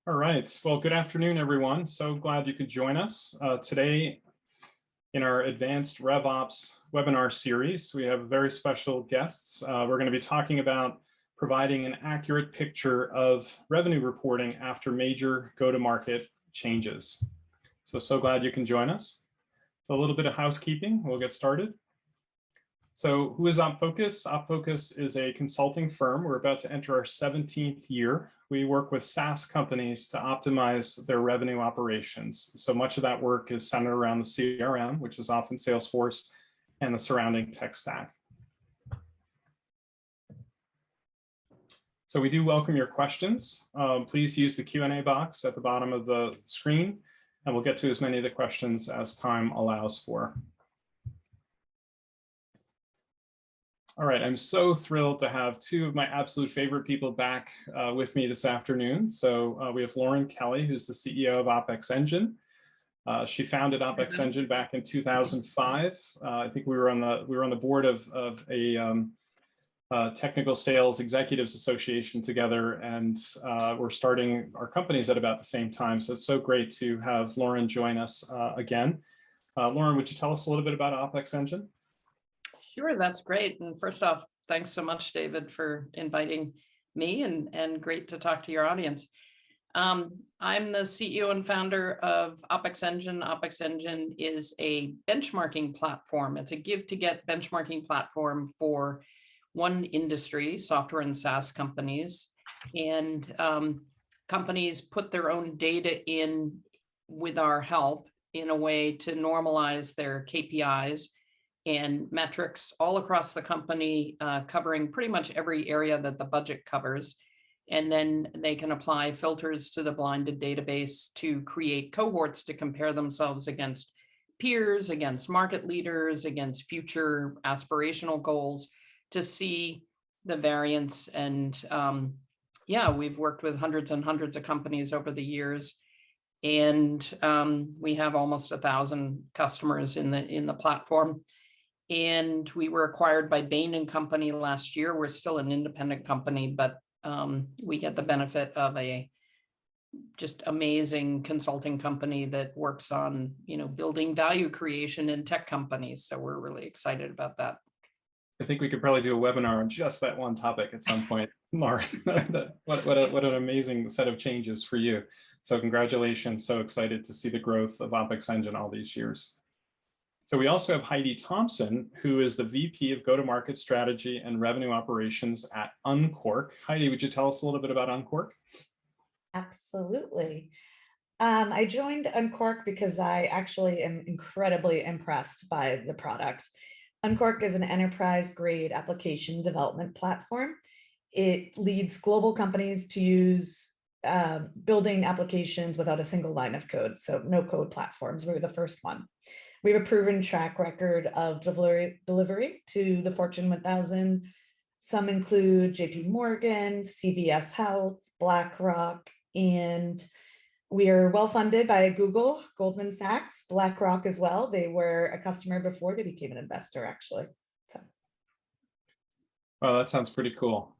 All right. Well, good afternoon, everyone. So glad you could join us today in our Advanced RevOps webinar series. We have very special guests. We're going to be talking about providing an accurate picture of revenue reporting after major go-to-market changes. So glad you can join us. So a little bit of housekeeping. We'll get started. So who is OpFocus? OpFocus is a consulting firm. We're about to enter our 17th year. We work with SaaS companies to optimize their revenue operations. So much of that work is centered around the CRM, which is often Salesforce, and the surrounding tech stack. So we do welcome your questions. Please use the Q&A box at the bottom of the screen, and we'll get to as many of the questions as time allows for. All right, I'm so thrilled to have two of my absolute favorite people back with me this afternoon. So we have Lauren Kelly, who's the CEO of OPEXEngine. She founded OPEXEngine back in 2005. I think we were on the board of a technical sales executives association together, and we're starting our companies at about the same time. So it's so great to have Lauren join us again. Lauren, would you tell us a little bit about OPEXEngine? Sure, that's great. And first off, thanks so much, David, for inviting me, and great to talk to your audience. I'm the CEO and founder of OPEXEngine. OPEXEngine is a benchmarking platform. It's a give-to-get benchmarking platform for one industry, software and SaaS companies. And companies put their own data in with our help in a way to normalize their KPIs and metrics all across the company, covering pretty much every area that the budget covers. And then they can apply filters to the blinded database to create cohorts to compare themselves against peers, against market leaders, against future aspirational goals to see the variance. And yeah, we've worked with hundreds and hundreds of companies over the years. And we have almost 1,000 customers in the platform. And we were acquired by Bain & Company last year. We're still an independent company, but we get the benefit of a just amazing consulting company that works on, building value creation in tech companies. So we're really excited about that. I think we could probably do a webinar on just that one topic at some point, Lauren. what an amazing set of changes for you. So congratulations. So excited to see the growth of OPEXEngine all these years. So we also have Heidi Thompson, who is the VP of Go-to-Market Strategy and Revenue Operations at Uncork. Heidi, would you tell us a little bit about Uncork? Absolutely. I joined Uncork because I actually am incredibly impressed by the product. Uncork is an enterprise-grade application development platform. It leads global companies to use building applications without a single line of code, so no-code platforms. We were the first one. We have a proven track record of delivery to the Fortune 1000. Some include JP Morgan, CVS Health, BlackRock, and we are well funded by Google, Goldman Sachs, BlackRock as well. They were a customer before they became an investor, actually. So. Well, that sounds pretty cool.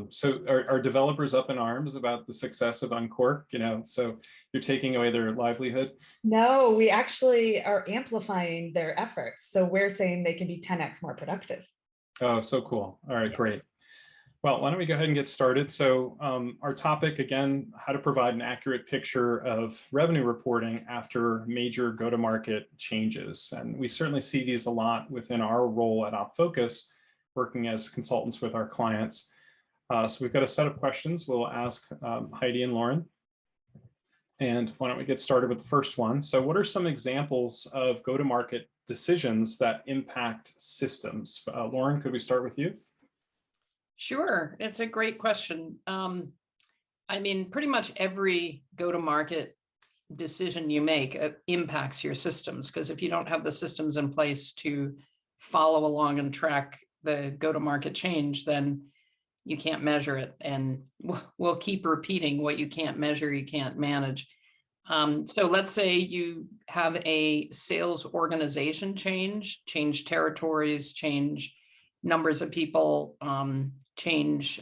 So are developers up in arms about the success of Uncork? So you're taking away their livelihood? No, we actually are amplifying their efforts. So we're saying they can be 10x more productive. Oh, so cool. All right, great. Well, why don't we go ahead and get started? So our topic, again, how to provide an accurate picture of revenue reporting after major go-to-market changes. And we certainly see these a lot within our role at OpFocus, working as consultants with our clients. So we've got a set of questions we'll ask Heidi and Lauren. And why don't we get started with the first one? So what are some examples of go-to-market decisions that impact systems? Lauren, could we start with you? Sure, it's a great question. Pretty much every go-to-market decision you make impacts your systems, because if you don't have the systems in place to follow along and track the go-to-market change, then you can't measure it. And we'll keep repeating what you can't measure, you can't manage. So let's say you have a sales organization change territories, change numbers of people, change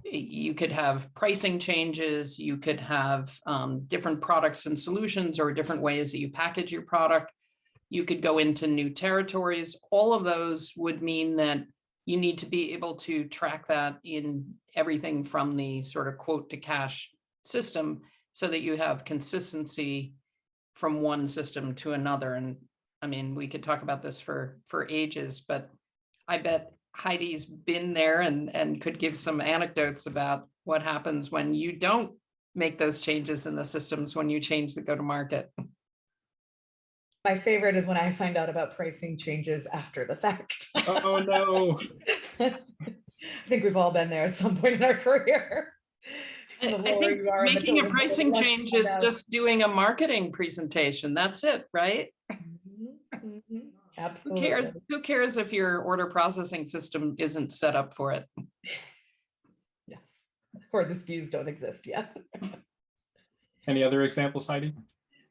you could have pricing changes, you could have different products and solutions or different ways that you package your product. You could go into new territories. All of those would mean that you need to be able to track that in everything from the sort of quote to cash system so that you have consistency from one system to another. And I mean, we could talk about this for ages, but I bet Heidi's been there and could give some anecdotes about what happens when you don't make those changes in the systems, when you change the go-to-market. My favorite is when I find out about pricing changes after the fact. Oh, no. I think we've all been there at some point in our career. I think making a pricing change is just doing a marketing presentation. That's it, right? Absolutely. Who cares if your order processing system isn't set up for it? Yes. Or the SKUs don't exist yet. Any other examples, Heidi?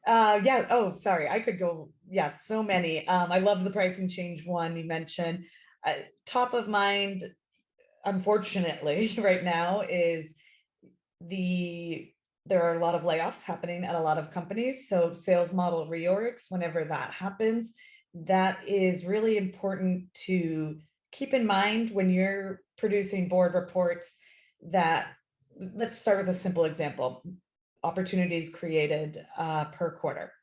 Yeah. Oh, sorry. I could go. Yes, so many. I love the pricing change one you mentioned. Top of mind, unfortunately, right now is there are a lot of layoffs happening at a lot of companies. So sales model reorgs, whenever that happens, that is really important to keep in mind when you're producing board reports. That, let's start with a simple example. Opportunities created per quarter.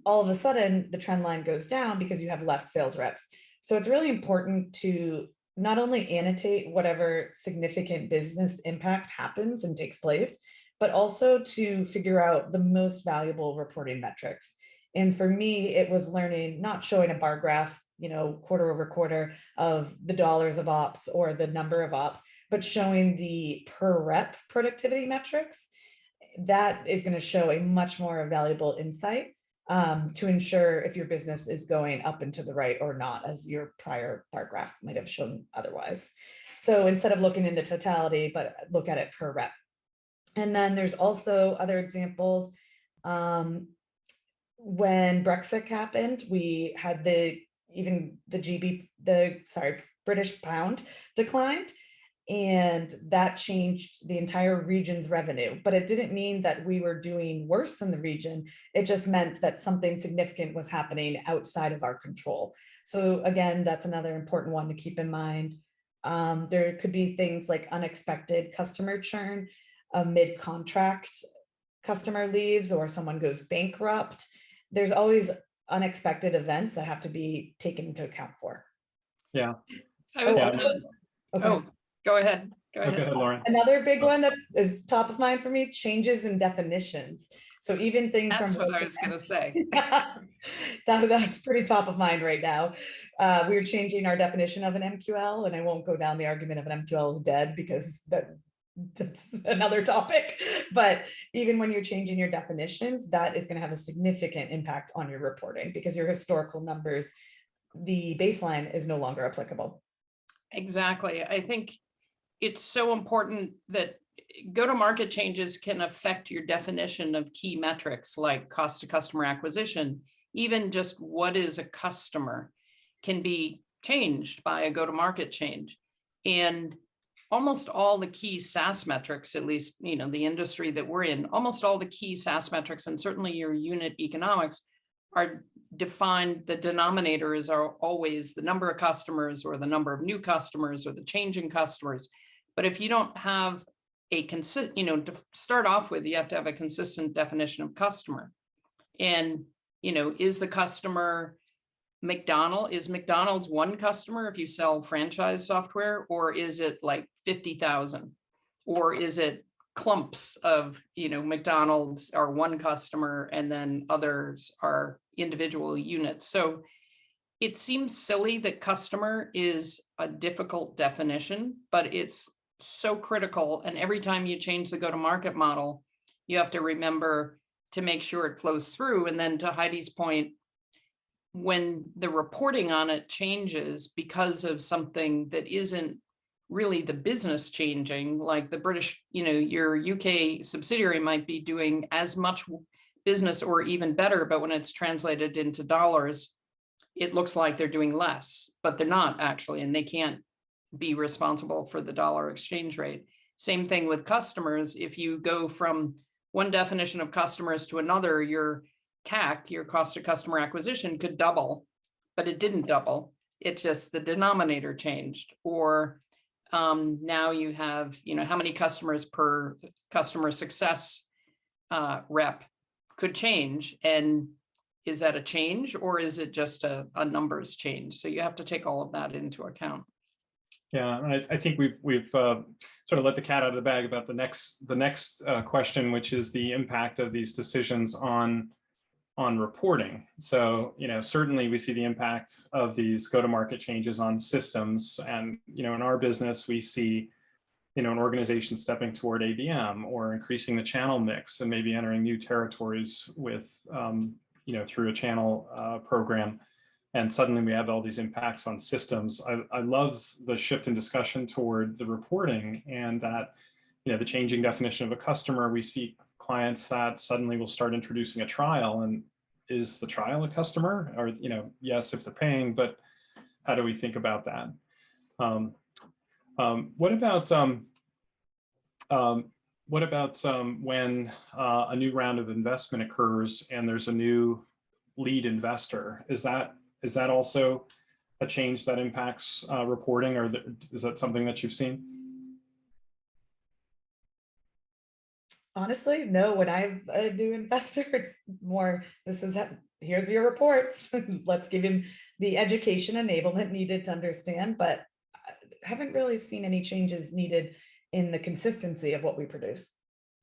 All of a sudden, the trend line goes down because you have less sales reps. So it's really important to not only annotate whatever significant business impact happens and takes place, but also to figure out the most valuable reporting metrics. And for me, it was learning, not showing a bar graph, quarter over quarter of the dollars of ops or the number of ops, but showing the per rep productivity metrics. That is going to show a much more valuable insight to ensure if your business is going up and to the right or not, as your prior bar graph might have shown otherwise. So instead of looking in the totality, but look at it per rep. And then there's also other examples. When Brexit happened, we had British pound declined. And that changed the entire region's revenue, but it didn't mean that we were doing worse in the region. It just meant that something significant was happening outside of our control. So again, that's another important one to keep in mind. There could be things like unexpected customer churn, a mid-contract customer leaves, or someone goes bankrupt. There's always unexpected events that have to be taken into account for. Yeah. Okay. Go ahead. Go ahead, Lauren. Another big one that is top of mind for me, changes in definitions. So even things That's what I was going to say. That's pretty top of mind right now. We're changing our definition of an MQL, and I won't go down the argument of an MQL is dead because that's another topic. But even when you're changing your definitions, that is going to have a significant impact on your reporting because your historical numbers, the baseline is no longer applicable. Exactly. I think it's so important that go-to-market changes can affect your definition of key metrics like cost to customer acquisition. Even just what is a customer can be changed by a go-to-market change. And almost all the key SaaS metrics, at least, the industry that we're in, almost all the key SaaS metrics, and certainly your unit economics, are defined. The denominators are always the number of customers or the number of new customers or the change in customers. But if you don't have a to start off with, you have to have a consistent definition of customer. And, is the customer McDonald's? Is McDonald's one customer if you sell franchise software, or is it like 50,000? Or is it clumps of, McDonald's are one customer and then others are individual units? So it seems silly that customer is a difficult definition, but it's so critical. And every time you change the go-to-market model, you have to remember to make sure it flows through. And then to Heidi's point, when the reporting on it changes because of something that isn't really the business changing, like the British, your UK subsidiary might be doing as much business or even better, but when it's translated into dollars, it looks like they're doing less, but they're not actually, and they can't be responsible for the dollar exchange rate. Same thing with customers. If you go from one definition of customers to another, your CAC, your cost of customer acquisition, could double, but it didn't double. It just, the denominator changed. Or now you have, how many customers per customer success rep could change. And is that a change, or is it just a numbers change? So you have to take all of that into account. Yeah, and I think we've sort of let the cat out of the bag about the next question, which is the impact of these decisions on reporting. So, certainly we see the impact of these go-to-market changes on systems, and in our business we see an organization stepping toward ABM or increasing the channel mix and maybe entering new territories with through a channel program. And suddenly we have all these impacts on systems. I love the shift in discussion toward the reporting, and that, the changing definition of a customer. We see clients that suddenly will start introducing a trial, and is the trial a customer? Or, yes, if they're paying, but how do we think about that? What about when a new round of investment occurs and there's a new lead investor? Is that also a change that impacts reporting, or is that something that you've seen? Honestly, no. When I've a new investor, it's more, here's your reports. Let's give him the education enablement needed to understand, but I haven't really seen any changes needed in the consistency of what we produce.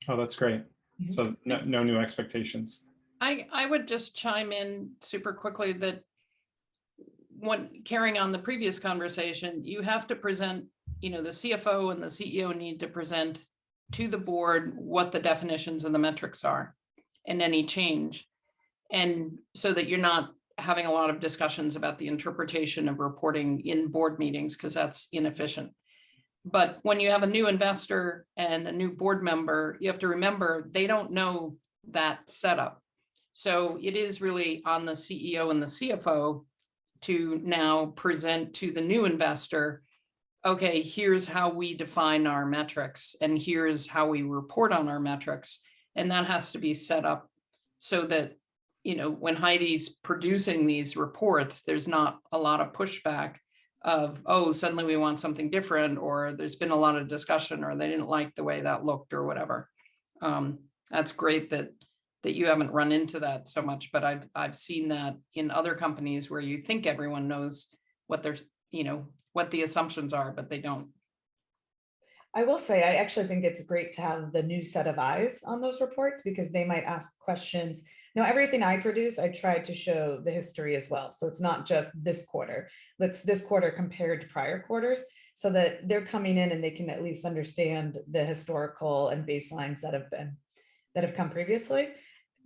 Oh, that's great. Mm-hmm. So no new expectations. I would just chime in super quickly that carrying on the previous conversation, you have to present, the CFO and the CEO need to present to the board what the definitions and the metrics are and any change. And so that you're not having a lot of discussions about the interpretation of reporting in board meetings, because that's inefficient. But when you have a new investor and a new board member, you have to remember they don't know that setup. So it is really on the CEO and the CFO to now present to the new investor, okay, here's how we define our metrics, and here's how we report on our metrics. And that has to be set up so that, when Heidi's producing these reports, there's not a lot of pushback of, oh, suddenly we want something different, or there's been a lot of discussion, or they didn't like the way that looked, or whatever. That's great that you haven't run into that so much, but I've seen that in other companies where you think everyone knows what there's, what the assumptions are, but they don't. I will say, I actually think it's great to have the new set of eyes on those reports, because they might ask questions. Now, everything I produce, I try to show the history as well. So it's not just this quarter. Let's this quarter compared to prior quarters, so that they're coming in and they can at least understand the historical and baselines that have come previously.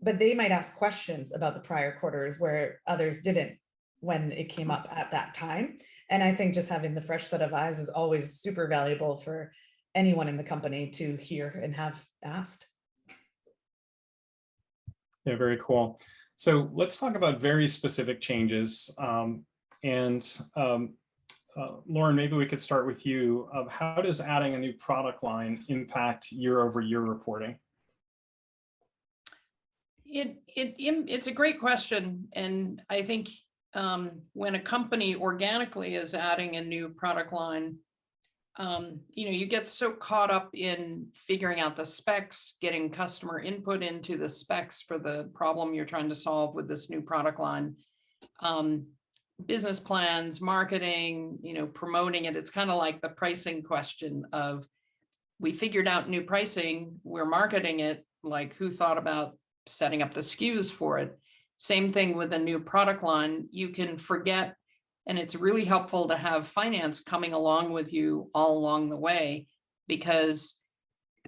But they might ask questions about the prior quarters where others didn't when it came up at that time. And I think just having the fresh set of eyes is always super valuable for anyone in the company to hear and have asked. Yeah, very cool. So let's talk about very specific changes. Lauren, maybe we could start with you. How does adding a new product line impact year-over-year reporting? It's a great question. And I think when a company organically is adding a new product line, you get so caught up in figuring out the specs, getting customer input into the specs for the problem you're trying to solve with this new product line, business plans, marketing, promoting it. It's kind of like the pricing question of, we figured out new pricing, we're marketing it, like who thought about setting up the SKUs for it? Same thing with a new product line. You can forget, and it's really helpful to have finance coming along with you all along the way, because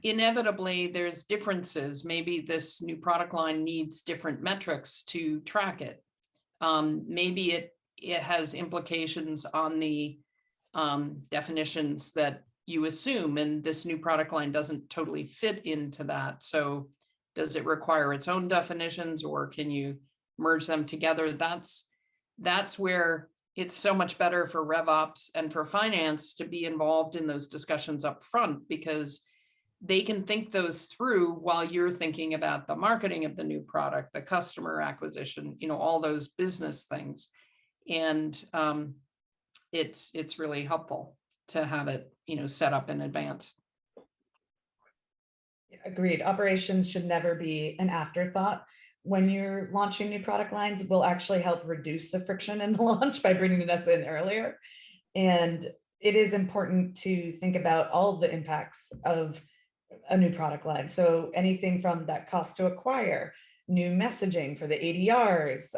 inevitably there's differences. Maybe this new product line needs different metrics to track it. Maybe it has implications on the definitions that you assume, and this new product line doesn't totally fit into that. So does it require its own definitions, or can you merge them together? That's where it's so much better for RevOps and for finance to be involved in those discussions up front, because they can think those through while you're thinking about the marketing of the new product, the customer acquisition, all those business things. And it's really helpful to have it, set up in advance. Agreed. Operations should never be an afterthought. When you're launching new product lines, will actually help reduce the friction in the launch by bringing us in earlier. And it is important to think about all the impacts of a new product line. So anything from that cost to acquire, new messaging for the ADRs.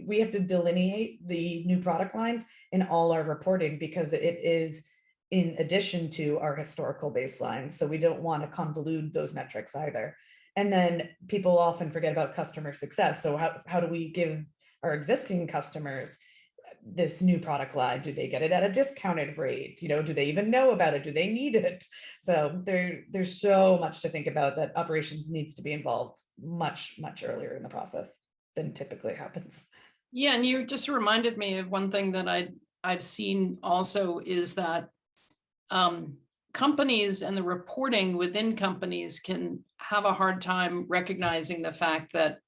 We have to delineate the new product lines in all our reporting because it is in addition to our historical baseline. So we don't want to convolute those metrics either. And then people often forget about customer success. So how do we give our existing customers this new product line? Do they get it at a discounted rate? Do they even know about it? Do they need it? So there's so much to think about that operations needs to be involved much earlier in the process than typically happens. Yeah, and you just reminded me of one thing that I've seen also is that companies and the reporting within companies can have a hard time recognizing the fact that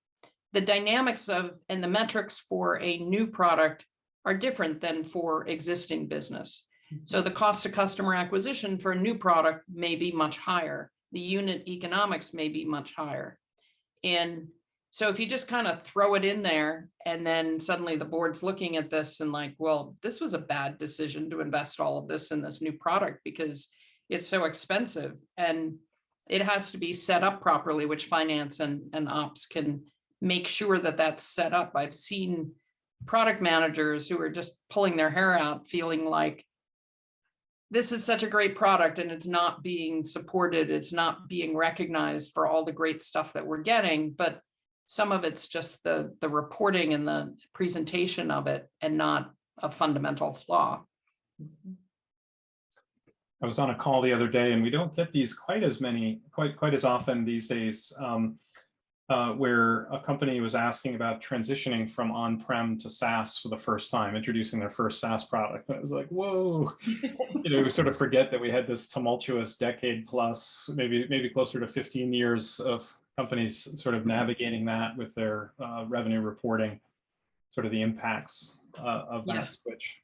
the dynamics of and the metrics for a new product are different than for existing business. So the cost of customer acquisition for a new product may be much higher. The unit economics may be much higher. And so if you just kind of throw it in there and then suddenly the board's looking at this and like, well, this was a bad decision to invest all of this in this new product because it's so expensive and it has to be set up properly, which finance and ops can make sure that that's set up. I've seen product managers who are just pulling their hair out feeling like this is such a great product and it's not being supported, it's not being recognized for all the great stuff that we're getting, but some of it's just the reporting and the presentation of it and not a fundamental flaw. I was on a call the other day and we don't get these quite as often these days. Where a company was asking about transitioning from on-prem to SaaS for the first time, introducing their first SaaS product. And it was like, whoa, we sort of forget that we had this tumultuous decade plus, maybe closer to 15 years of companies sort of navigating that with their revenue reporting, sort of the impacts of that switch.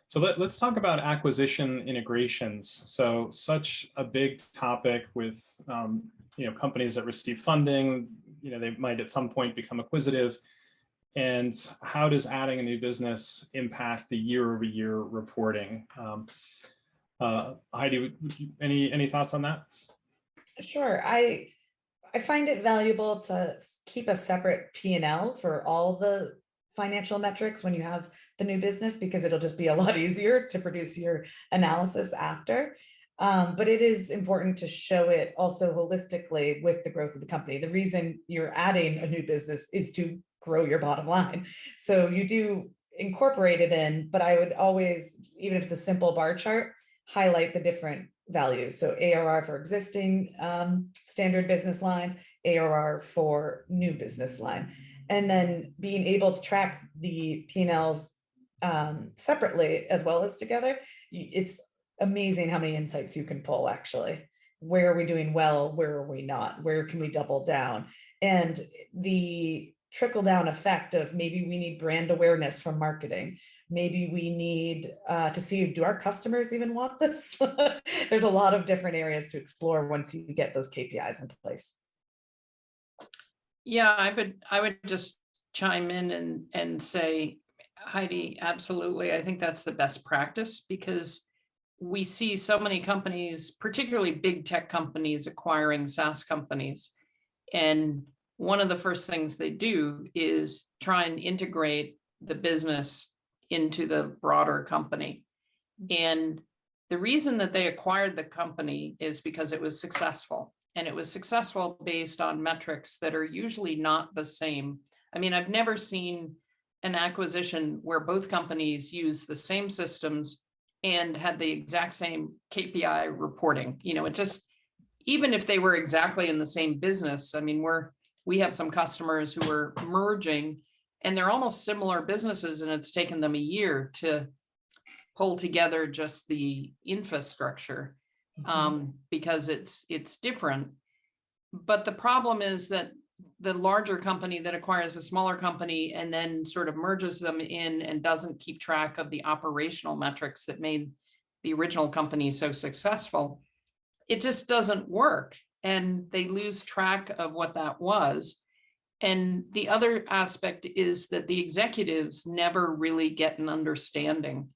So let's talk about acquisition integrations. So such a big topic with companies that receive funding, they might at some point become acquisitive. And how does adding a new business impact the year-over-year reporting? Heidi, any thoughts on that? Sure. I find it valuable to keep a separate P&L for all the financial metrics when you have the new business, because it'll just be a lot easier to produce your analysis after. But it is important to show it also holistically with the growth of the company. The reason you're adding a new business is to grow your bottom line. So you do incorporate it in, but I would always, even if it's a simple bar chart, highlight the different values. So ARR for existing standard business lines, ARR for new business line. And then being able to track the P&Ls separately as well as together, it's amazing how many insights you can pull actually. Where are we doing well? Where are we not? Where can we double down? And the trickle down effect of maybe we need brand awareness from marketing. Maybe we need to see, do our customers even want this? There's a lot of different areas to explore once you get those KPIs in place. Yeah, I would just chime in and say, Heidi, absolutely. I think that's the best practice because we see so many companies, particularly big tech companies, acquiring SaaS companies. And one of the first things they do is try and integrate the business into the broader company. And the reason that they acquired the company is because it was successful. And it was successful based on metrics that are usually not the same. I mean, I've never seen an acquisition where both companies use the same systems and had the exact same KPI reporting. It just, even if they were exactly in the same business, I mean, we have some customers who are merging and they're almost similar businesses and it's taken them a year to pull together just the infrastructure. because it's different. But the problem is that the larger company that acquires a smaller company and then sort of merges them in and doesn't keep track of the operational metrics that made the original company so successful, it just doesn't work. And they lose track of what that was. And the other aspect is that the executives never really get an understanding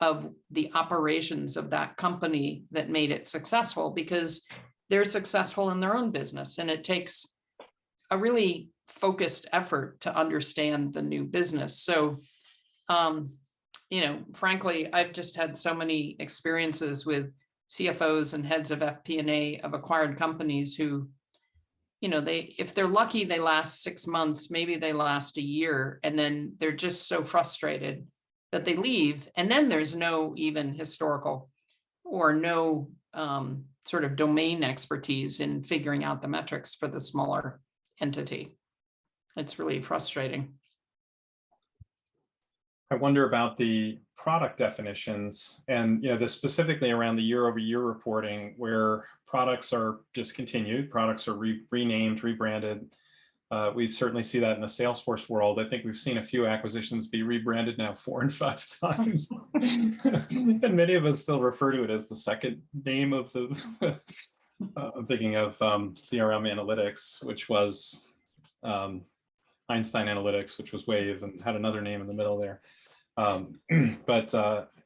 of the operations of that company that made it successful, because they're successful in their own business. And it takes a really focused effort to understand the new business. So, frankly, I've just had so many experiences with CFOs and heads of FP&A of acquired companies who, if they're lucky, they last 6 months, maybe they last a year, and then they're just so frustrated that they leave. And then there's no even historical or no sort of domain expertise in figuring out the metrics for the smaller entity. It's really frustrating. I wonder about the product definitions and, this specifically around the year-over-year reporting, where products are discontinued, products are renamed, rebranded. We certainly see that in the Salesforce world. I think we've seen a few acquisitions be rebranded now 4 and 5 times. And many of us still refer to it as the second name of the, I'm thinking of CRM Analytics, which was Einstein Analytics, which was Wave and had another name in the middle there. But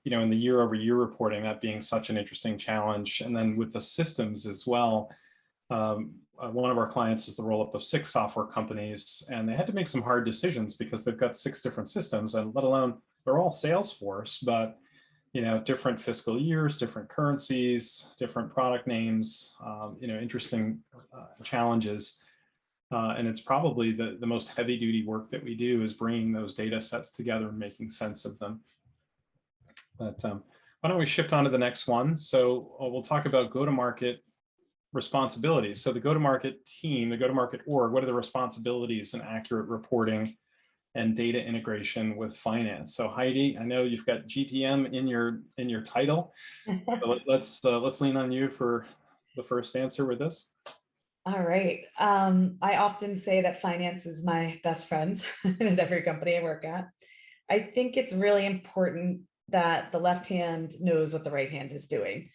in the year-over-year reporting, that being such an interesting challenge. And then with the systems as well, one of our clients is the roll-up of 6 software companies, and they had to make some hard decisions because they've got 6 different systems, and let alone they're all Salesforce, but different fiscal years, different currencies, different product names, interesting challenges. And it's probably the most heavy duty work that we do is bringing those data sets together and making sense of them. But why don't we shift on to the next one? So we'll talk about go-to-market responsibilities. So the go-to-market team, the go-to-market org, what are the responsibilities in accurate reporting and data integration with finance? So Heidi, I know you've got GTM in your title. So let's lean on you for the first answer with this. All right. I often say that finance is my best friend at every company I work at. I think it's really important that the left hand knows what the right hand is doing.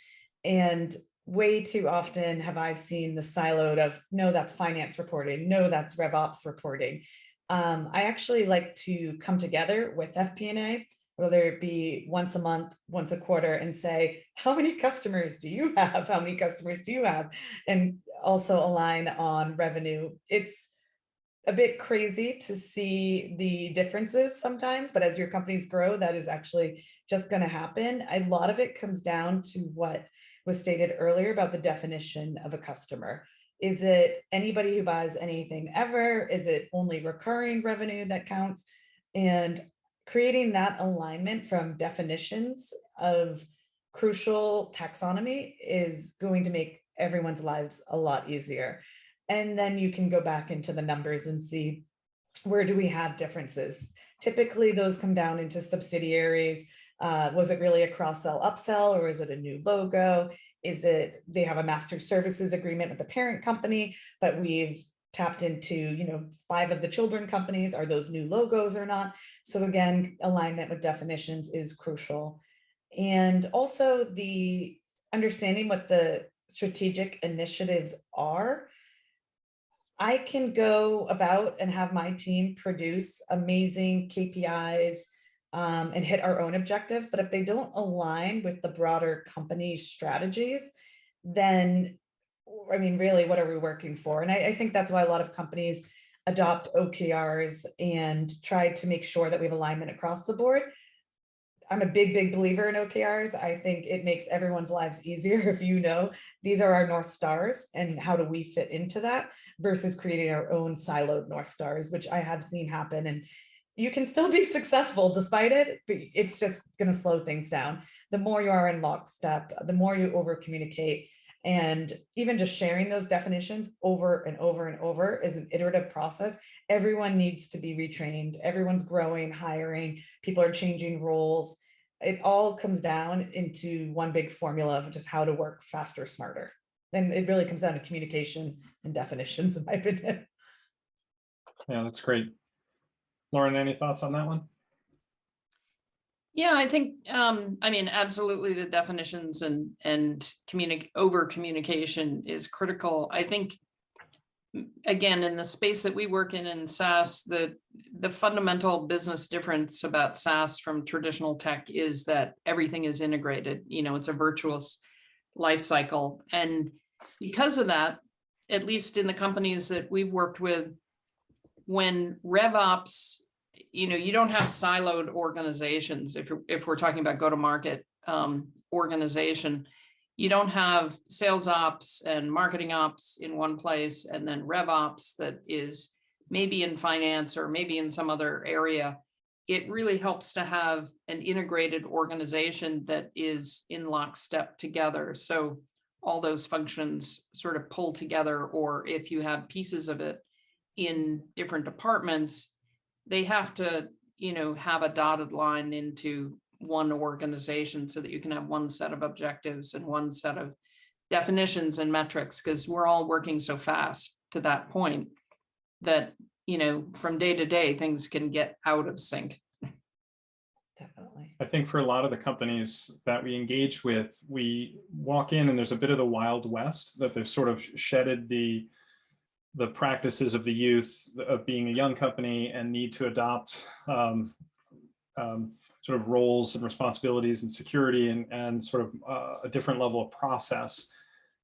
And way too often have I seen the siloed of, no, that's finance reporting. No, that's RevOps reporting. I actually like to come together with FP&A, whether it be once a month, once a quarter, and say, how many customers do you have? How many customers do you have? And also align on revenue. It's a bit crazy to see the differences sometimes, but as your companies grow, that is actually just going to happen. A lot of it comes down to what was stated earlier about the definition of a customer. Is it anybody who buys anything ever? Is it only recurring revenue that counts? And creating that alignment from definitions of crucial taxonomy is going to make everyone's lives a lot easier. And then you can go back into the numbers and see, where do we have differences? Typically, those come down into subsidiaries. Was it really a cross-sell, upsell, or is it a new logo? Is it they have a master services agreement with the parent company, but we've tapped into 5 of the children companies? Are those new logos or not? So again, alignment with definitions is crucial. And also the understanding what the strategic initiatives are. I can go about and have my team produce amazing KPIs and hit our own objectives, but if they don't align with the broader company strategies, then really, what are we working for? And I think that's why a lot of companies adopt OKRs and try to make sure that we have alignment across the board. I'm a big believer in OKRs. I think it makes everyone's lives easier if these are our North Stars and how do we fit into that versus creating our own siloed North Stars, which I have seen happen. And you can still be successful despite it, but it's just going to slow things down. The more you are in lockstep, the more you over communicate. And even just sharing those definitions over and over and over is an iterative process. Everyone needs to be retrained. Everyone's growing, hiring, people are changing roles. it all comes down into one big formula of just how to work faster, smarter. And it really comes down to communication and definitions, in my opinion. Yeah, that's great. Lauren, any thoughts on that one? Yeah, I think, I mean, absolutely the definitions and over communication is critical. I think, again, in the space that we work in SaaS, the fundamental business difference about SaaS from traditional tech is that everything is integrated. You know, it's a virtuous life cycle. And because of that, at least in the companies that we've worked with, when RevOps, you know, you don't have siloed organizations. If we're talking about go-to-market organization, you don't have sales ops and marketing ops in one place, and then RevOps that is maybe in finance or maybe in some other area. It really helps to have an integrated organization that is in lockstep together. So all those functions sort of pull together, or if you have pieces of it in different departments, they have to, you know, have a dotted line into one organization so that you can have one set of objectives and one set of definitions and metrics, because we're all working so fast to that point that, you know, from day to day, things can get out of sync. Definitely. I think for a lot of the companies that we engage with, we walk in and there's a bit of the Wild West, that they've sort of shedded the practices of the youth of being a young company and need to adopt sort of roles and responsibilities and security and sort of a different level of process,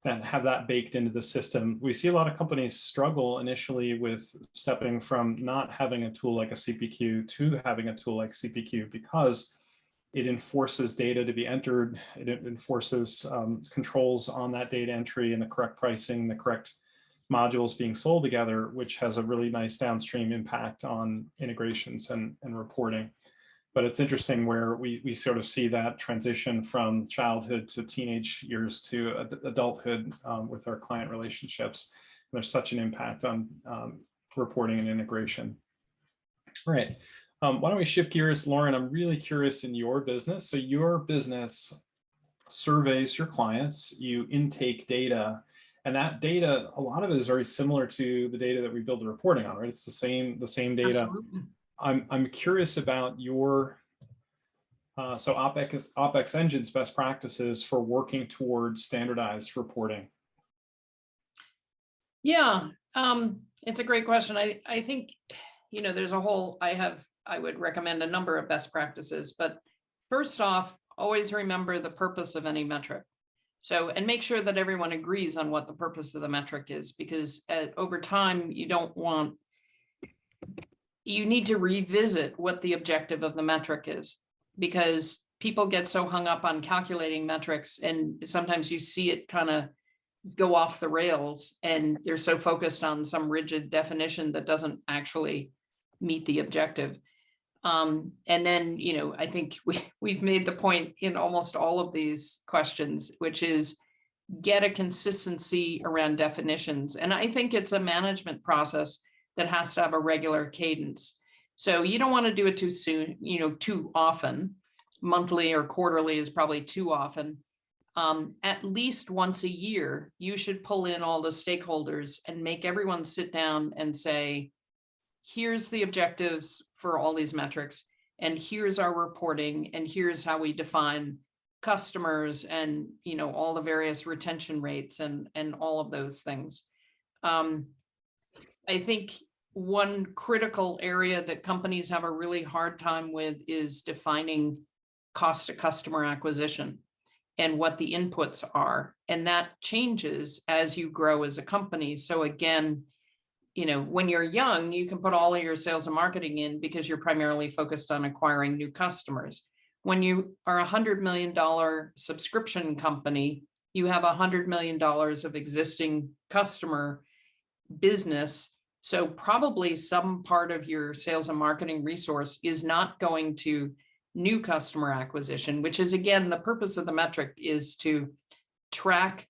and have that baked into the system. We see a lot of companies struggle initially with stepping from not having a tool like a CPQ to having a tool like CPQ, because it enforces data to be entered. It enforces controls on that data entry and the correct pricing, the correct modules being sold together, which has a really nice downstream impact on integrations and reporting. But it's interesting where we sort of see that transition from childhood to teenage years to adulthood with our client relationships. There's such an impact on reporting and integration. All right, why don't we shift gears? Lauren, I'm really curious in your business. So your business surveys your clients, you intake data, and that data, a lot of it is very similar to the data that we build the reporting on, right? It's the same data. Absolutely. I'm curious about your so OPEXEngine's best practices for working towards standardized reporting. Yeah, it's a great question. I think, you know, there's a whole, I would recommend a number of best practices, but first off, always remember the purpose of any metric. So, and make sure that everyone agrees on what the purpose of the metric is, because over time, you need to revisit what the objective of the metric is, because people get so hung up on calculating metrics, and sometimes you see it kind of go off the rails, and they're so focused on some rigid definition that doesn't actually meet the objective. And then, you know, I think we've made the point in almost all of these questions, which is get a consistency around definitions. And I think it's a management process that has to have a regular cadence. So you don't want to do it too soon, you know, too often. Monthly or quarterly is probably too often. At least once a year, you should pull in all the stakeholders and make everyone sit down and say, here's the objectives for all these metrics, and here's our reporting, and here's how we define customers, and, you know, all the various retention rates and all of those things. I think one critical area that companies have a really hard time with is defining cost of customer acquisition and what the inputs are. And that changes as you grow as a company. So again, you know, when you're young, you can put all of your sales and marketing in because you're primarily focused on acquiring new customers. When you are $100 million subscription company, you have $100 million of existing customer business. So probably some part of your sales and marketing resource is not going to new customer acquisition, which is, again, the purpose of the metric is to track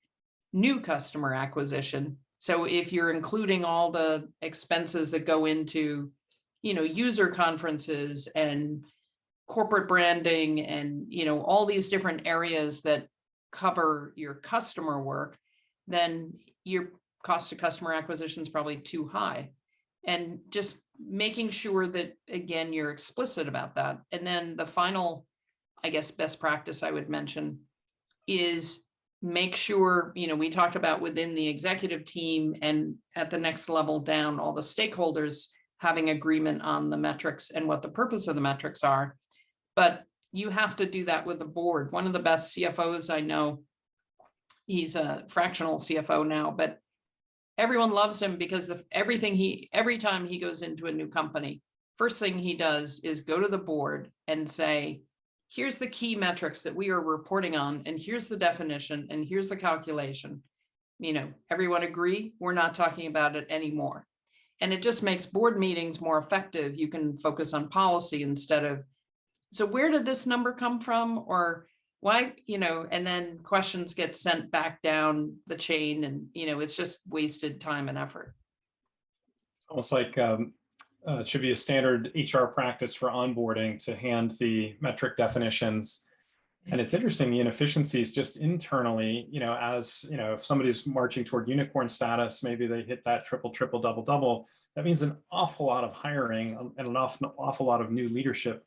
new customer acquisition. So if you're including all the expenses that go into, you know, user conferences and corporate branding and, all these different areas that cover your customer work, then your cost of customer acquisition is probably too high. And just making sure that, again, you're explicit about that. And then the final, I guess, best practice I would mention is make sure, we talked about within the executive team and at the next level down, all the stakeholders having agreement on the metrics and what the purpose of the metrics are. But you have to do that with the board. One of the best CFOs I know, he's a fractional CFO now, but everyone loves him because every time he goes into a new company, first thing he does is go to the board and say, here's the key metrics that we are reporting on, and here's the definition, and here's the calculation. Everyone agree? We're not talking about it anymore. And it just makes board meetings more effective. You can focus on policy instead of, so where did this number come from? Or why, and then questions get sent back down the chain, and, it's just wasted time and effort. It's almost like it should be a standard HR practice for onboarding to hand the metric definitions. And it's interesting, the inefficiencies just internally, if somebody's marching toward unicorn status, maybe they hit that triple, double. That means an awful lot of hiring and an awful lot of new leadership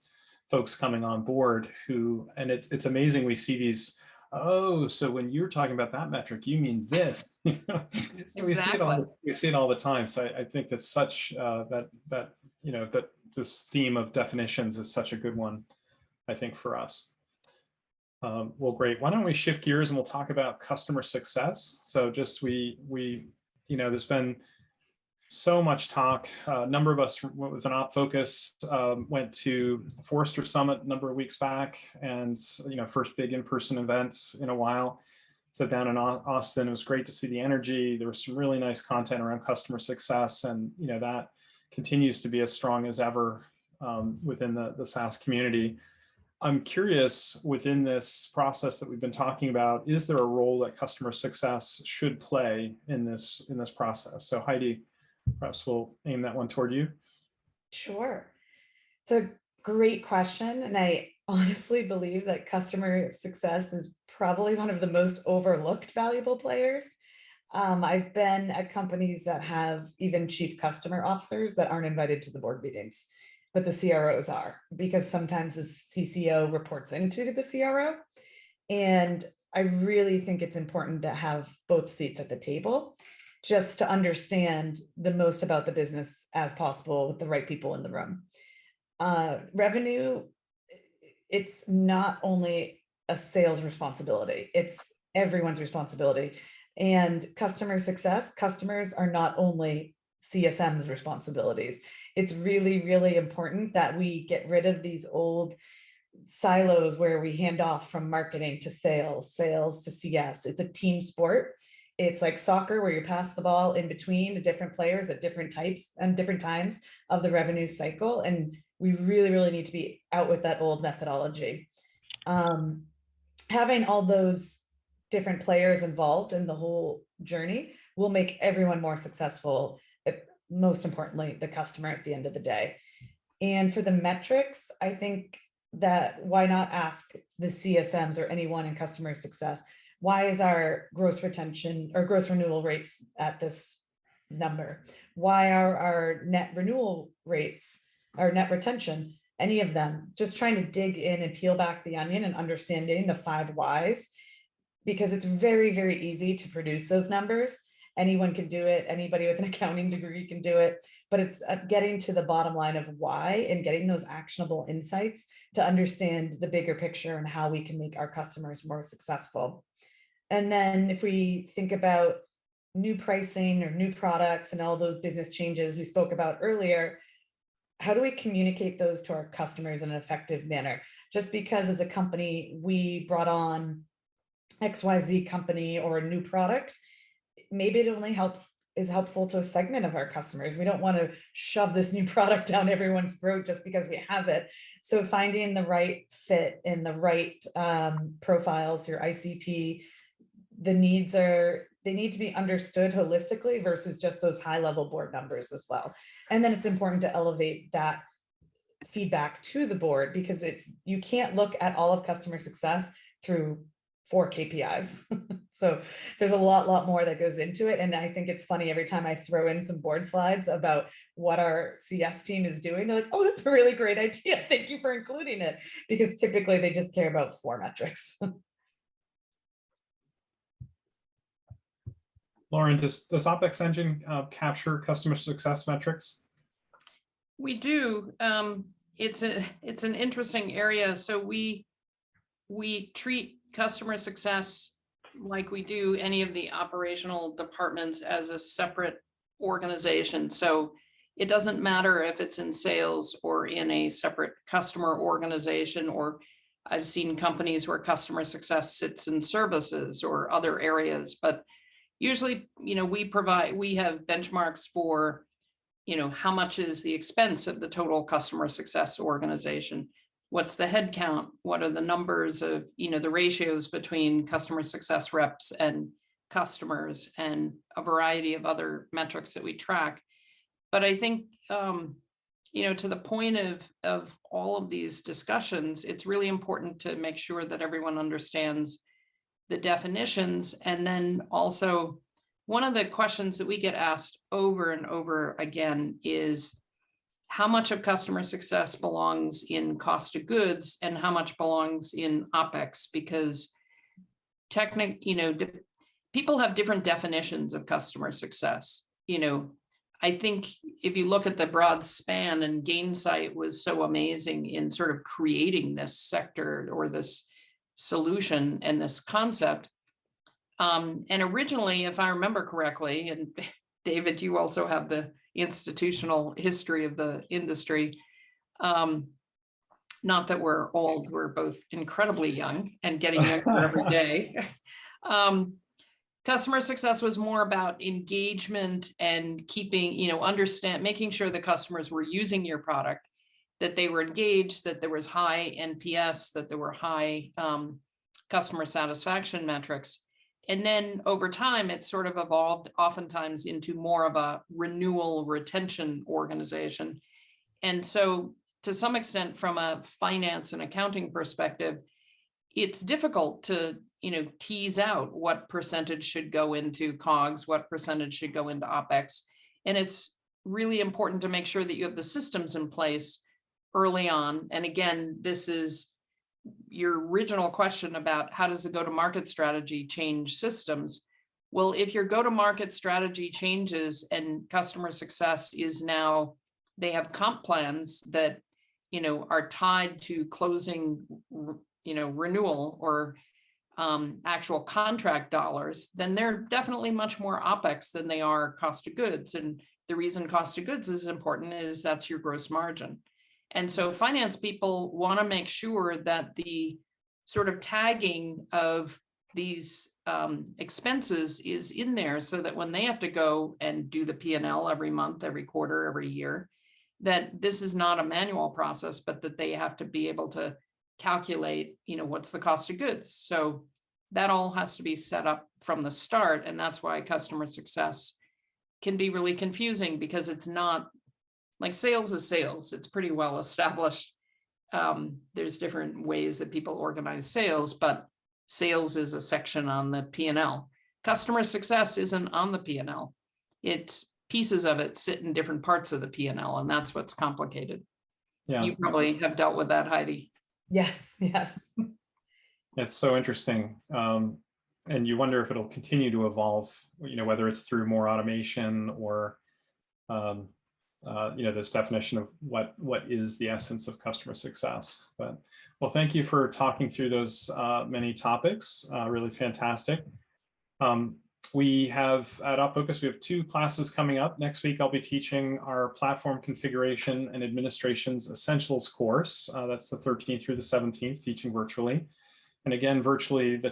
folks coming on board and it's amazing. We see these, oh, so when you're talking about that metric, you mean this. Exactly. we see it all the time. So I think that's such that this theme of definitions is such a good one, I think, for us. Well, great. Why don't we shift gears and we'll talk about customer success. So just there's been so much talk. A number of us with an OpFocus went to Forrester Summit a number of weeks back, and first big in-person event in a while. So down in Austin, it was great to see the energy. There was some really nice content around customer success, and that continues to be as strong as ever within the SaaS community. I'm curious, within this process that we've been talking about, is there a role that customer success should play in this process? So Heidi, perhaps we'll aim that one toward you. Sure. It's a great question. And I honestly believe that customer success is probably one of the most overlooked valuable players. I've been at companies that have even chief customer officers that aren't invited to the board meetings, but the CROs are, because sometimes the CCO reports into the CRO. And I really think it's important to have both seats at the table, just to understand the most about the business as possible with the right people in the room. Revenue, it's not only a sales responsibility, it's everyone's responsibility. And customer success, customers are not only CSM's responsibilities. It's really, really important that we get rid of these old silos where we hand off from marketing to sales to CS. It's a team sport. It's like soccer where you pass the ball in between the different players at different types and different times of the revenue cycle. And we really, really need to be out with that old methodology. Having all those different players involved in the whole journey will make everyone more successful. Most importantly, the customer at the end of the day. And for the metrics, I think that why not ask the CSMs or anyone in customer success, why is our gross retention or gross renewal rates at this number? Why are our net renewal rates, our net retention, any of them? Just trying to dig in and peel back the onion and understanding the 5 whys, because it's very, very easy to produce those numbers. Anyone can do it. Anybody with an accounting degree can do it, but it's getting to the bottom line of why and getting those actionable insights to understand the bigger picture and how we can make our customers more successful. And then if we think about new pricing or new products and all those business changes we spoke about earlier, how do we communicate those to our customers in an effective manner? Just because as a company, we brought on XYZ company or a new product, maybe it only is helpful to a segment of our customers. We don't want to shove this new product down everyone's throat just because we have it. So finding the right fit and the right profiles, your ICP, they need to be understood holistically versus just those high level board numbers as well. And then it's important to elevate that feedback to the board, because you can't look at all of customer success through 4 KPIs. So there's a lot more that goes into it. And I think it's funny every time I throw in some board slides about what our CS team is doing, they're like, oh, that's a really great idea. Thank you for including it. Because typically they just care about 4 metrics. Lauren, does OPEXEngine capture customer success metrics? We do. It's an interesting area. So we treat customer success like we do any of the operational departments as a separate organization. So it doesn't matter if it's in sales or in a separate customer organization, or I've seen companies where customer success sits in services or other areas, but usually, we have benchmarks for, how much is the expense of the total customer success organization? What's the head count? What are the numbers of, the ratios between customer success reps and customers, and a variety of other metrics that we track. But I think, to the point of all of these discussions, it's really important to make sure that everyone understands the definitions. And then also, one of the questions that we get asked over and over again is how much of customer success belongs in cost of goods and how much belongs in OpEx, because people have different definitions of customer success. I think if you look at the broad span, and Gainsight was so amazing in sort of creating this sector or this solution and this concept. And originally, if I remember correctly, and David, you also have the institutional history of the industry. Not that we're old, we're both incredibly young and getting younger every day. Customer success was more about engagement and keeping, making sure the customers were using your product, that they were engaged, that there was high NPS, that there were high customer satisfaction metrics. And then over time, it sort of evolved oftentimes into more of a renewal retention organization. And so to some extent, from a finance and accounting perspective, it's difficult to, tease out what percentage should go into COGS, what percentage should go into OpEx. And it's really important to make sure that you have the systems in place early on. And again, this is your original question about how does the go-to-market strategy change systems? Well, if your go-to-market strategy changes and customer success is now, they have comp plans that, are tied to closing, renewal or actual contract dollars, then they're definitely much more OpEx than they are cost of goods. And the reason cost of goods is important is that's your gross margin. And so finance people want to make sure that the sort of tagging of these expenses is in there, so that when they have to go and do the P&L every month, every quarter, every year, that this is not a manual process, but that they have to be able to calculate, what's the cost of goods. So that all has to be set up from the start. And that's why customer success can be really confusing, because it's not like sales is sales. It's pretty well established. There's different ways that people organize sales, but sales is a section on the P&L. Customer success isn't on the P&L. It's pieces of it sit in different parts of the P&L, and that's what's complicated. Yeah. You probably have dealt with that, Heidi. Yes. It's so interesting. And you wonder if it'll continue to evolve, whether it's through more automation or, this definition of what is the essence of customer success. But, well, thank you for talking through those many topics. Really fantastic. We have at OpFocus, we have 2 classes coming up. Next week, I'll be teaching our platform configuration and administration's essentials course. That's the 13th through the 17th, teaching virtually. And again, virtually the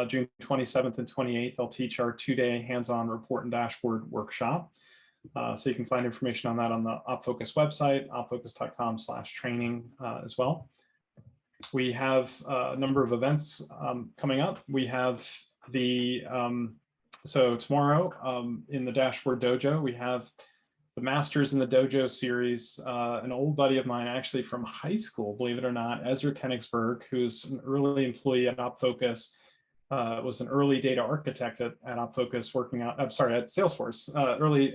June 27th and 28th, I'll teach our 2-day hands-on report and dashboard workshop. So you can find information on that on the OpFocus website, opfocus.com/training as well. We have a number of events coming up. We have the, so tomorrow in the Dashboard Dojo, we have the Masters in the Dojo series. An old buddy of mine, actually from high school, believe it or not, Ezra Kenigsberg, who's an early employee at OpFocus, was an early data architect at OpFocus working on, I'm sorry, at Salesforce, early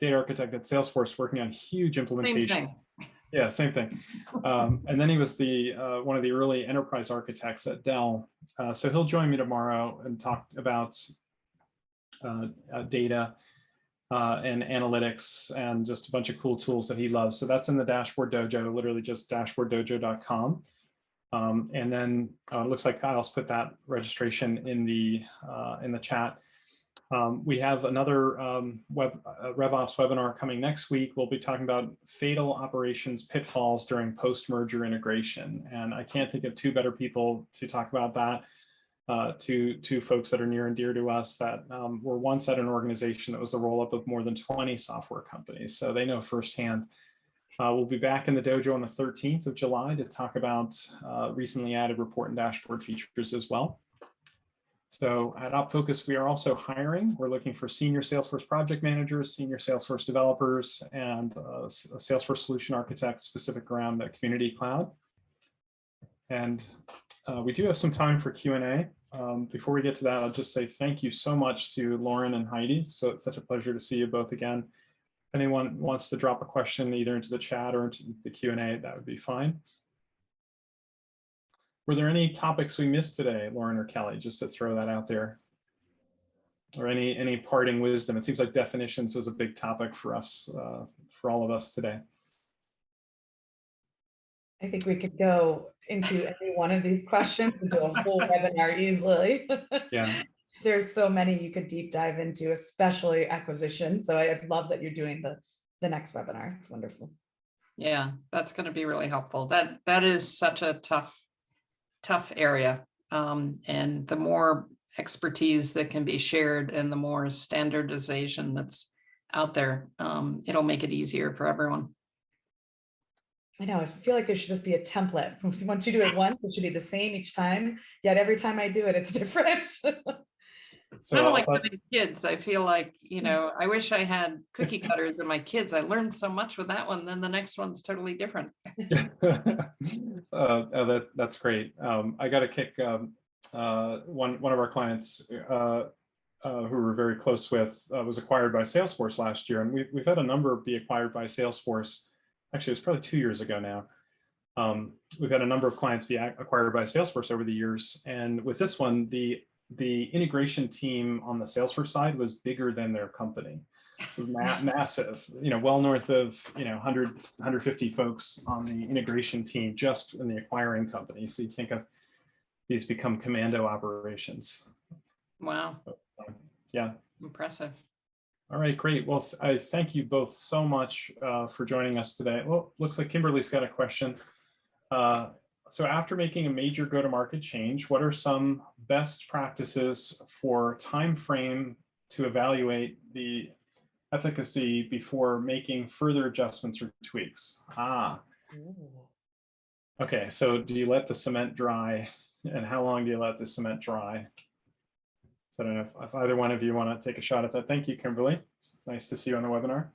data architect at Salesforce working on huge implementation. Same thing. Yeah, same thing. And then he was the one of the early enterprise architects at Dell. So he'll join me tomorrow and talk about data and analytics and just a bunch of cool tools that he loves. So that's in the Dashboard Dojo, literally just dashboarddojo.com. And then it looks like Kyle's put that registration in the chat. We have another RevOps webinar coming next week. We'll be talking about fatal operations pitfalls during post-merger integration. And I can't think of two better people to talk about that. Two folks that are near and dear to us that were once at an organization that was the roll-up of more than 20 software companies. So they know firsthand. We'll be back in the dojo on the 13th of July to talk about recently added report and dashboard features as well. So at OpFocus, we are also hiring. We're looking for senior Salesforce project managers, senior Salesforce developers, and a Salesforce solution architect specific around the community cloud. And we do have some time for Q&A. Before we get to that, I'll just say thank you so much to Lauren and Heidi. So it's such a pleasure to see you both again. If anyone wants to drop a question either into the chat or into the Q&A, that would be fine. Were there any topics we missed today, Lauren or Kelly, just to throw that out there? Or any parting wisdom? It seems like definitions was a big topic for us, for all of us today. I think we could go into any one of these questions into a whole webinar easily. Yeah. There's so many you could deep dive into, especially acquisition. So I love that you're doing the next webinar. It's wonderful. Yeah, that's going to be really helpful. That is such a tough area. And the more expertise that can be shared and the more standardization that's out there, it'll make it easier for everyone. I know, I feel like there should just be a template. Once you do it once, it should be the same each time. Yet every time I do it, it's different. So kind of like having kids. I feel like, I wish I had cookie cutters in my kids. I learned so much with that one. Then the next one's totally different. That's great. I got to kick one of our clients who we're very close with was acquired by Salesforce last year. And we've had a number be acquired by Salesforce. Actually, it was probably 2 years ago now. We've had a number of clients be acquired by Salesforce over the years. And with this one, the integration team on the Salesforce side was bigger than their company. It was massive, well north of 100, 150 folks on the integration team just in the acquiring company. So you think of these become commando operations. Wow. Yeah. Impressive. All right, great. Well, I thank you both so much for joining us today. Well, looks like Kimberly's got a question. So after making a major go-to-market change, what are some best practices for time frame to evaluate the efficacy before making further adjustments or tweaks? Okay, so do you let the cement dry, and how long do you let the cement dry? So I don't know if either one of you want to take a shot at that. Thank you, Kimberly. It's nice to see you on the webinar.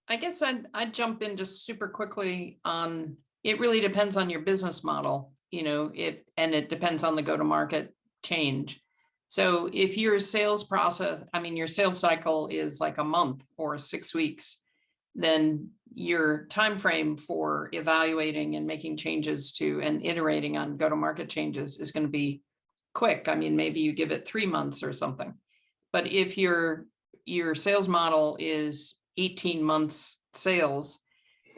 I guess I'd jump in just super quickly on, it really depends on your business model, and it depends on the go-to-market change. So if your sales process, your sales cycle is like a month or 6 weeks, then your time frame for evaluating and making changes to and iterating on go-to-market changes is going to be quick. Maybe you give it 3 months or something. But if your sales model is 18 months sales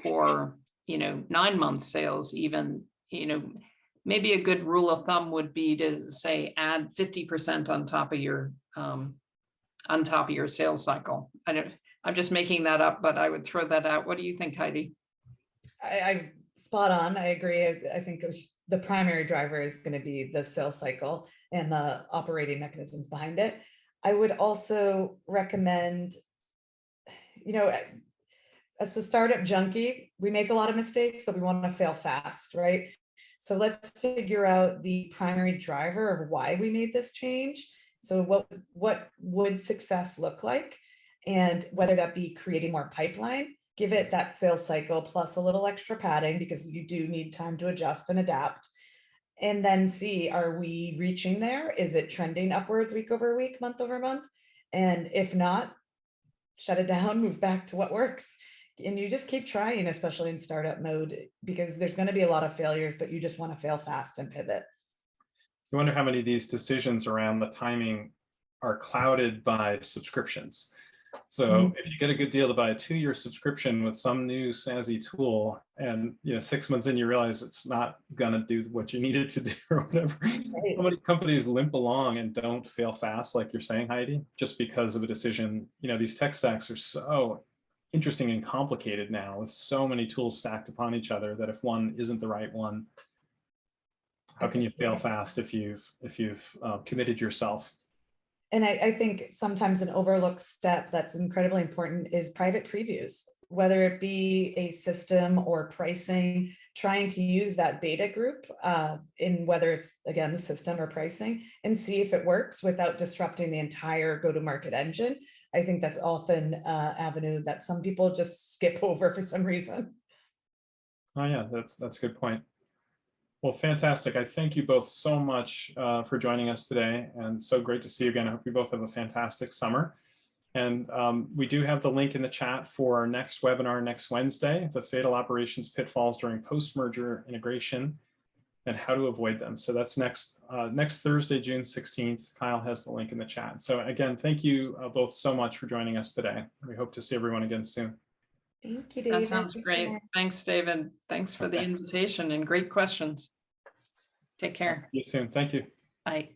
or 9 months sales, even, maybe a good rule of thumb would be to say add 50% on top of your sales cycle. I'm just making that up, but I would throw that out. What do you think, Heidi? I spot on. I agree. I think the primary driver is going to be the sales cycle and the operating mechanisms behind it. I would also recommend, as the startup junkie, we make a lot of mistakes, but we want to fail fast, right? So let's figure out the primary driver of why we made this change. So what would success look like? And whether that be creating more pipeline, give it that sales cycle plus a little extra padding because you do need time to adjust and adapt. And then see, are we reaching there? Is it trending upwards week over week, month over month? And if not, shut it down, move back to what works. And you just keep trying, especially in startup mode, because there's going to be a lot of failures, but you just want to fail fast and pivot. I wonder how many of these decisions around the timing are clouded by subscriptions. So if you get a good deal to buy a 2-year subscription with some new SASE tool, and 6 months in you realize it's not going to do what you need it to do or whatever. Right. So many companies limp along and don't fail fast, like you're saying, Heidi, just because of a decision. These tech stacks are so interesting and complicated now with so many tools stacked upon each other that if one isn't the right one, how can you fail fast if you've committed yourself? And I think sometimes an overlooked step that's incredibly important is private previews, whether it be a system or pricing, trying to use that beta group in whether it's, again, the system or pricing, and see if it works without disrupting the entire go-to-market engine. I think that's often an avenue that some people just skip over for some reason. Oh yeah, that's a good point. Well, fantastic. I thank you both so much for joining us today, and so great to see you again. I hope you both have a fantastic summer. And we do have the link in the chat for our next webinar next Wednesday, the fatal operations pitfalls during post-merger integration and how to avoid them. So that's next Thursday, June 16th. Kyle has the link in the chat. So again, thank you both so much for joining us today. We hope to see everyone again soon. Thank you, David. That sounds great. Thanks, David. Thanks for the invitation and great questions. Take care. See you soon. Thank you. Bye.